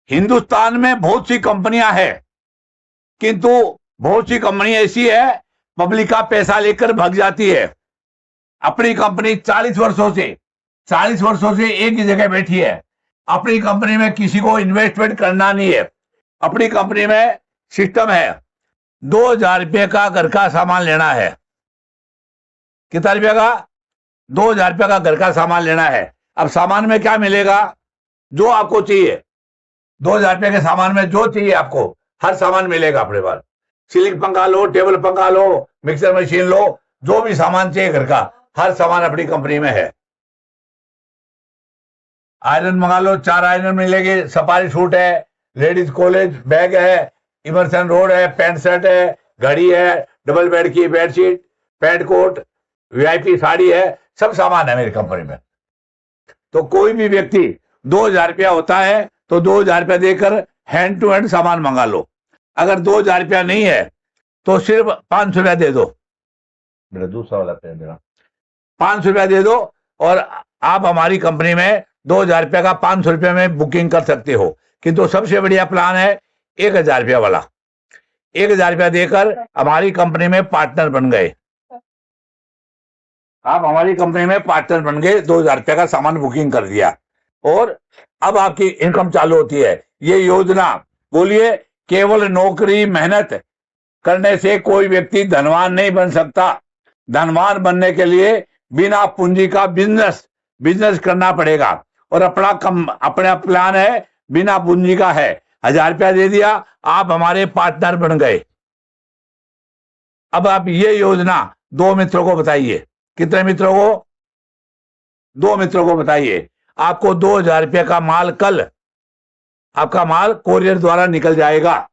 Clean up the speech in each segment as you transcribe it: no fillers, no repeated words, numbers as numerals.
हिंदुस्तान में बहुत सी कंपनियां हैं, किंतु बहुत सी कंपनी ऐसी है पब्लिक का पैसा लेकर भाग जाती है। अपनी कंपनी 40 वर्षों से एक ही जगह बैठी है। अपनी कंपनी में किसी को इन्वेस्टमेंट करना नहीं है। अपनी कंपनी में सिस्टम है, 2,000 रुपये का घर का सामान लेना है। कितना रुपये का? 2,000 रुपये का घर का सामान लेना है। अब सामान में क्या मिलेगा? जो आपको चाहिए, 2,000 रुपये के सामान में जो चाहिए आपको हर सामान मिलेगा अपने पास। सीलिंग पंखा लो, टेबल पंखा लो, मिक्सर मशीन लो, जो भी सामान चाहिए घर का हर सामान अपनी कंपनी में है। आयरन मंगा लो, 4 आयरन मिलेंगे, सफारी सूट है, लेडीज कॉलेज बैग है, इमर्सन रोड है, पैंट शर्ट है, घड़ी है, डबल बेड की bedsheet, pant coat, VIP sari है, सब सामान है मेरी कंपनी में। तो कोई भी व्यक्ति 2,000 रुपया होता है तो 2,000 रुपया देकर हैंड टू हैंड सामान मंगा लो। अगर 2,000 रुपया नहीं है तो सिर्फ 500 रुपया दे दो। मेरा दूसरा वाला पेन देना। 500 रुपया दे दो और आप हमारी कंपनी में 2,000 रुपया का 500 रुपया में बुकिंग कर सकते हो। किंतु सबसे बढ़िया प्लान है 1,000 रुपया वाला। 1,000 रुपया देकर हमारी कंपनी में पार्टनर बन गए। आप हमारी कंपनी में पार्टनर बन गए, 2,000 रुपया का सामान बुकिंग कर दिया और अब आपकी इनकम चालू होती है। ये योजना, बोलिए, केवल नौकरी मेहनत करने से कोई व्यक्ति धनवान नहीं बन सकता। धनवान बनने के लिए बिना पूंजी का बिजनेस करना पड़ेगा और अपना प्लान है बिना पूंजी का है। 1,000 रुपया दे दिया, आप हमारे पार्टनर बन गए। अब आप ये योजना 2 मित्रों को बताइए। कितने मित्रों को? 2 मित्रों को बताइए। आपको 2,000 रुपये का माल कल, आपका माल कोरियर द्वारा निकल जाएगा।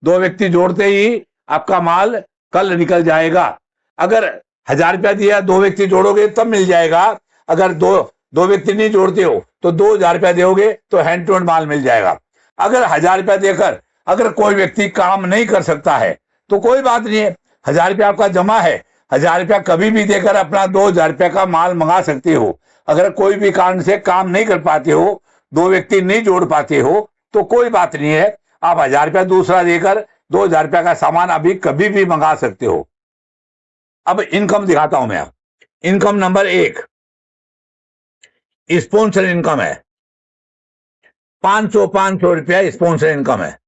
2 व्यक्ति जोड़ते ही आपका माल कल निकल जाएगा। अगर 1,000 रुपया दिया, 2 व्यक्ति जोड़ोगे तब मिल जाएगा। अगर दो व्यक्ति नहीं जोड़ते हो तो 2,000 रुपया दोगे तो हैंड टू हैंड माल मिल जाएगा। अगर 1,000 रुपया देकर अगर कोई व्यक्ति काम नहीं कर सकता है तो कोई बात नहीं है, 1,000 रुपया आपका जमा है, 1,000 रुपया कभी भी देकर अपना 2,000 रुपया का माल मंगा सकते हो। अगर कोई भी कारण से काम नहीं कर पाते हो, 2 व्यक्ति नहीं जोड़ पाते हो तो कोई बात नहीं है, आप 1,000 रुपया दूसरा देकर 2,000 रुपया का सामान अभी कभी भी मंगा सकते हो। अब इनकम दिखाता हूं मैं। इनकम नंबर 1 स्पॉन्सर इनकम है। 500 रुपया स्पॉन्सर इनकम है।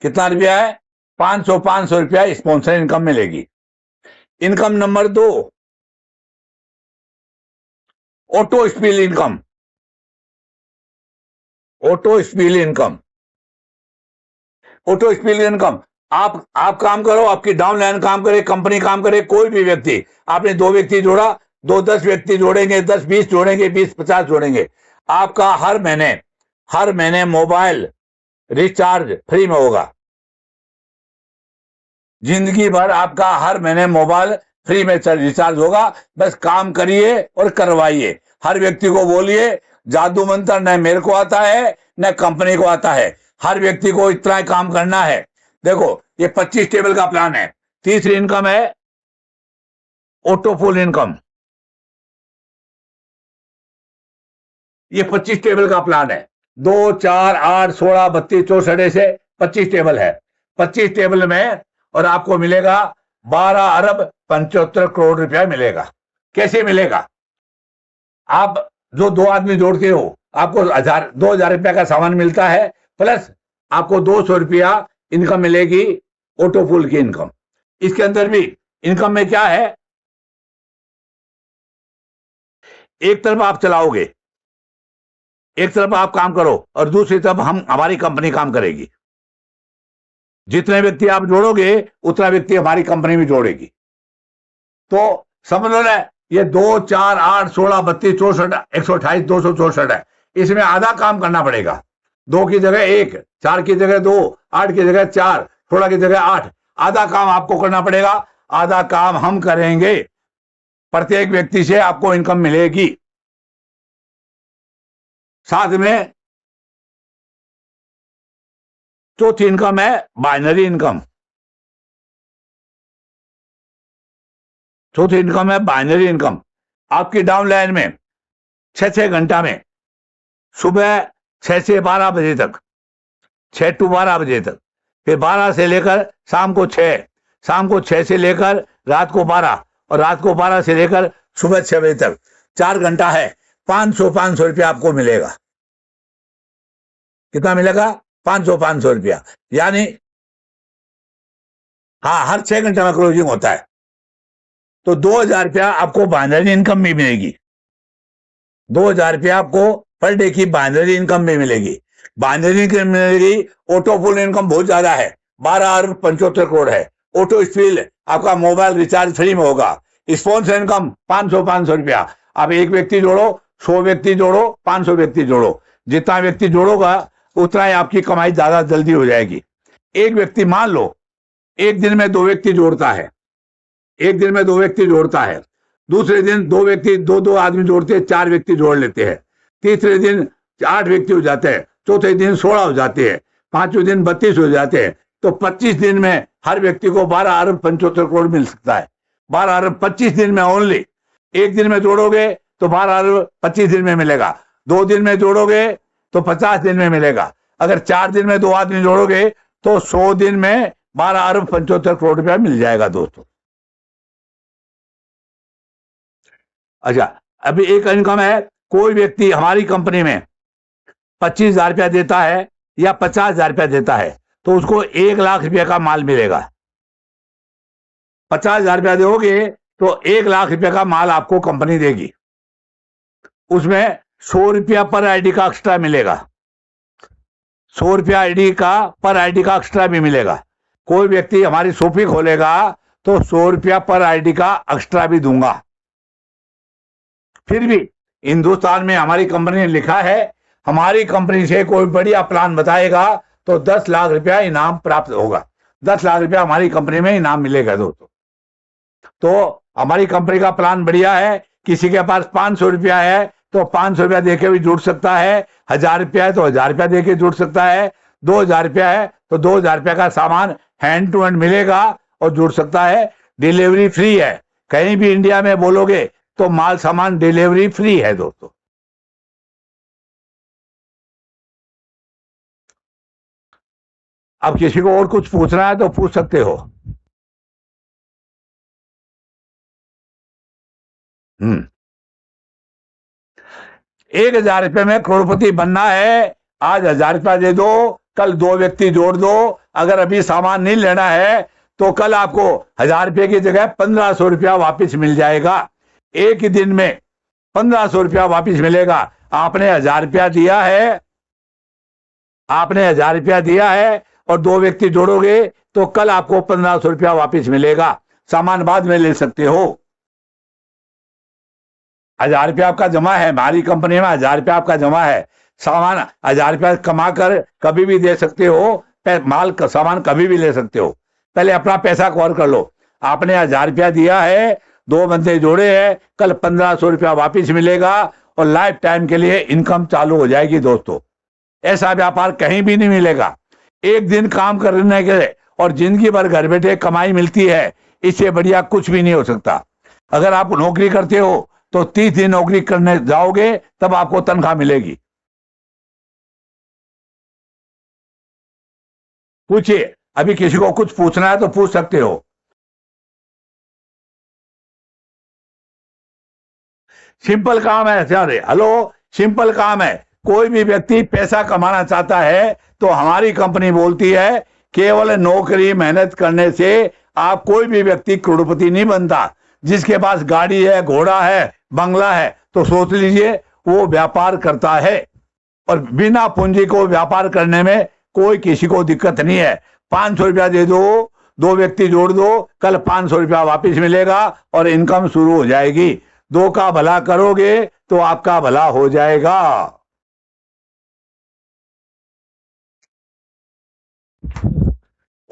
कितना रुपया है? 500 रुपया स्पॉन्सर इनकम मिलेगी। Income number 2 auto spill income. Auto spill income. Auto spill income, आप काम करो, आपकी डाउनलाइन काम करे, कंपनी काम करे, कोई भी व्यक्ति, आपने 2 व्यक्ति जोड़ा, 10 व्यक्ति जोड़ेंगे, 10 20 जोड़ेंगे, 20 50 जोड़ेंगे, आपका हर महीने मोबाइल रिचार्ज फ्री में होगा। जिंदगी भर आपका हर महीने मोबाइल फ्री में रिचार्ज होगा। बस काम करिए और करवाइए। हर व्यक्ति को बोलिए, जादू मंत्र न मेरे को आता है न कंपनी को आता है, हर व्यक्ति को इतना ही काम करना है। देखो, ये 25 टेबल का प्लान है। तीसरी इनकम है ऑटो फुल इनकम। ये 25 टेबल का प्लान है। 2 4 8 16 32 64 ऐसे 25 टेबल है। 25 टेबल में और आपको मिलेगा 12 अरब 75 करोड़ रुपया मिलेगा। कैसे मिलेगा? आप जो 2 आदमी जोड़ते हो, आपको 2,000 रुपया का सामान मिलता है, प्लस आपको 200 रुपया इनकम मिलेगी, ऑटो फुल की इनकम। इसके अंदर भी इनकम में क्या है, एक तरफ आप चलाओगे, एक तरफ आप काम करो और दूसरी तरफ हमारी कंपनी काम करेगी। जितने व्यक्ति आप जोड़ोगे उतना व्यक्ति हमारी कंपनी में जोड़ेगी। तो समझ लो ना, ये 2 4 8 16 32 64 128 264 है। इसमें आधा काम करना पड़ेगा। 2 की जगह 1, 4 की जगह 2, 8 की जगह 4, 16 की जगह 8। आधा काम आपको करना पड़ेगा, आधा काम हम करेंगे। प्रत्येक व्यक्ति से आपको इनकम मिलेगी। साथ में चौथी इनकम है बाइनरी इनकम। चौथी इनकम है बाइनरी इनकम। आपकी डाउनलाइन में 6 घंटा में सुबह 6 से 12 बजे तक, 6 to 12 बजे तक, फिर 12 से लेकर शाम को 6, शाम को 6 से लेकर रात को 12, और रात को 12 से लेकर सुबह 6 बजे तक, 4 घंटा है। 500 रुपया आपको मिलेगा। कितना मिलेगा? 500 रुपया। यानी हाँ, हर 6 घंटे में क्लोजिंग होता है। तो 2000 रुपया आपको बाइनरी इनकम भी मिलेगी। 2000 रुपया आपको पर डे की बाइनरी इनकम भी मिलेगी। बाइनरी इनकम मिलेगी। ऑटो फुल इनकम बहुत ज्यादा है, 12 अरब 75 करोड़ है। ऑटो स्पीड आपका मोबाइल रिचार्ज फ्री में होगा। स्पॉन्सर इनकम 500 रुपया। आप एक व्यक्ति जोड़ो, 100 व्यक्ति जोड़ो, 500 व्यक्ति जोड़ो, जितना व्यक्ति जोड़ोगा उतना ही आपकी कमाई ज्यादा जल्दी हो जाएगी। एक व्यक्ति मान लो एक दिन में 2 व्यक्ति जोड़ता है, एक दिन में 2 व्यक्ति जोड़ता है, दूसरे दिन 2 व्यक्ति, 2 आदमी जोड़ते हैं, 4 व्यक्ति जोड़ लेते हैं, तीसरे दिन 8 व्यक्ति हो जाते हैं, चौथे दिन 16 हो जाते हैं, पांचवें दिन 32 हो जाते हैं। तो 25 दिन में हर व्यक्ति को 12 अरब 75 करोड़ मिल सकता है। 12 अरब 25 दिन में ओनली। एक दिन में जोड़ोगे तो 12 अरब 25 दिन में मिलेगा। 2 दिन में जोड़ोगे तो 50 दिन में मिलेगा। अगर 4 दिन में 2 आदमी जोड़ोगे तो 100 दिन में 12 अरब 75 करोड़ रुपया मिल जाएगा दोस्तों। अच्छा, अभी एक इनकम है, कोई व्यक्ति हमारी कंपनी में 25,000 रुपया देता है या 50,000 रुपया देता है तो उसको 1 लाख रुपया का माल मिलेगा। 50,000 रुपया दोगे तो 1 लाख रुपया का माल आपको कंपनी देगी। उसमें 100 रुपया पर आईडी का एक्स्ट्रा मिलेगा। 100 रुपया आईडी का पर आईडी का एक्स्ट्रा भी मिलेगा। कोई व्यक्ति हमारी शॉपी खोलेगा तो 100 रुपया पर आईडी का एक्स्ट्रा भी दूंगा। फिर भी हिंदुस्तान में हमारी कंपनी ने लिखा है, हमारी कंपनी से कोई बढ़िया प्लान बताएगा तो 10 लाख रुपया इनाम प्राप्त होगा। 10 लाख रुपया हमारी कंपनी में इनाम मिलेगा दोस्तों। तो हमारी कंपनी का प्लान बढ़िया है। किसी के पास 500 रुपया है तो 500 रुपया देके भी जुड़ सकता है। 1000 रुपया है तो 1000 रुपया देके जुड़ सकता है। 2000 रुपया है तो 2000 रुपया का सामान हैंड टू हैंड मिलेगा और जुड़ सकता है। डिलीवरी फ्री है। कहीं भी इंडिया में बोलोगे तो माल सामान डिलीवरी फ्री है दोस्तों। अब किसी को और कुछ पूछना है तो पूछ सकते हो। 1000 रुपये में करोड़पति बनना है। आज 1000 रुपया दे दो, कल 2 व्यक्ति जोड़ दो। अगर अभी सामान नहीं लेना है तो कल आपको 1000 रुपये की जगह 1500 रुपया वापिस मिल जाएगा। एक ही दिन में 1500 रुपया वापिस मिलेगा। आपने 1000 रुपया दिया है, आपने 1000 रुपया दिया है और 2 व्यक्ति जोड़ोगे तो कल आपको 1500 रुपया वापिस मिलेगा। सामान बाद में ले सकते हो। 1000 रुपया आपका जमा है, हमारी कंपनी में 1000 रुपया आपका जमा है। सामान 1000 रुपया कमा कर कभी भी दे सकते हो। माल का सामान कभी भी ले सकते हो। पहले अपना पैसा कवर कर लो। आपने 1000 रुपया दिया है, 2 बंदे जोड़े हैं, कल 1500 रुपया वापिस मिलेगा और लाइफ टाइम के लिए इनकम चालू हो जाएगी दोस्तों। ऐसा व्यापार कहीं भी नहीं मिलेगा। एक दिन काम करने के और जिंदगी भर घर बैठे कमाई मिलती है, इससे बढ़िया कुछ भी नहीं हो सकता। अगर आप नौकरी करते हो तो 30 दिन नौकरी करने जाओगे तब आपको तनख्वाह मिलेगी। पूछिए, अभी किसी को कुछ पूछना है तो पूछ सकते हो। सिंपल काम है सर। हेलो, सिंपल काम है। कोई भी व्यक्ति पैसा कमाना चाहता है तो हमारी कंपनी बोलती है केवल नौकरी मेहनत करने से आप कोई भी व्यक्ति करोड़पति नहीं बनता। जिसके पास गाड़ी है, घोड़ा है, बंगला है तो सोच लीजिए वो व्यापार करता है। और बिना पूंजी को व्यापार करने में कोई किसी को दिक्कत नहीं है। 500 रुपया दे दो, 2 व्यक्ति जोड़ दो, कल 500 रुपया वापिस मिलेगा और इनकम शुरू हो जाएगी। 2 का भला करोगे तो आपका भला हो जाएगा।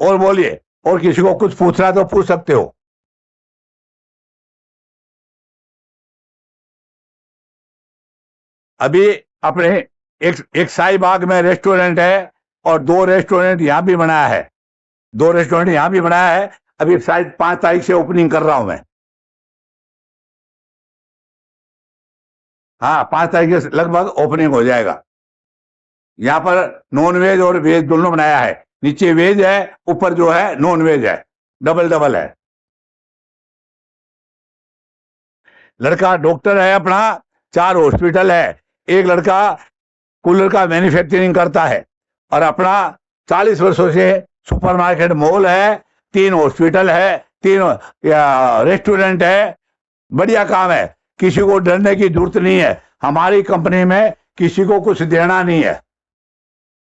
और बोलिए, और किसी को कुछ पूछना है तो पूछ सकते हो। अभी अपने एक शाही बाग में रेस्टोरेंट है और 2 रेस्टोरेंट यहां भी बनाया है। 2 रेस्टोरेंट यहां भी बनाया है। अभी शायद 5 तारीख से ओपनिंग कर रहा हूं मैं। हाँ, 5 तारीख से लगभग ओपनिंग हो जाएगा। यहाँ पर नॉन वेज और वेज दोनों बनाया है, नीचे वेज है, ऊपर जो है नॉन वेज है, डबल डबल है। लड़का डॉक्टर है अपना, 4 हॉस्पिटल है, एक लड़का कूलर का मैन्युफैक्चरिंग करता है और अपना 40 वर्षों से सुपरमार्केट मॉल है, 3 हॉस्पिटल है, 3 रेस्टोरेंट है, बढ़िया काम है, किसी को डरने की जरूरत नहीं है। हमारी कंपनी में किसी को कुछ देना नहीं है।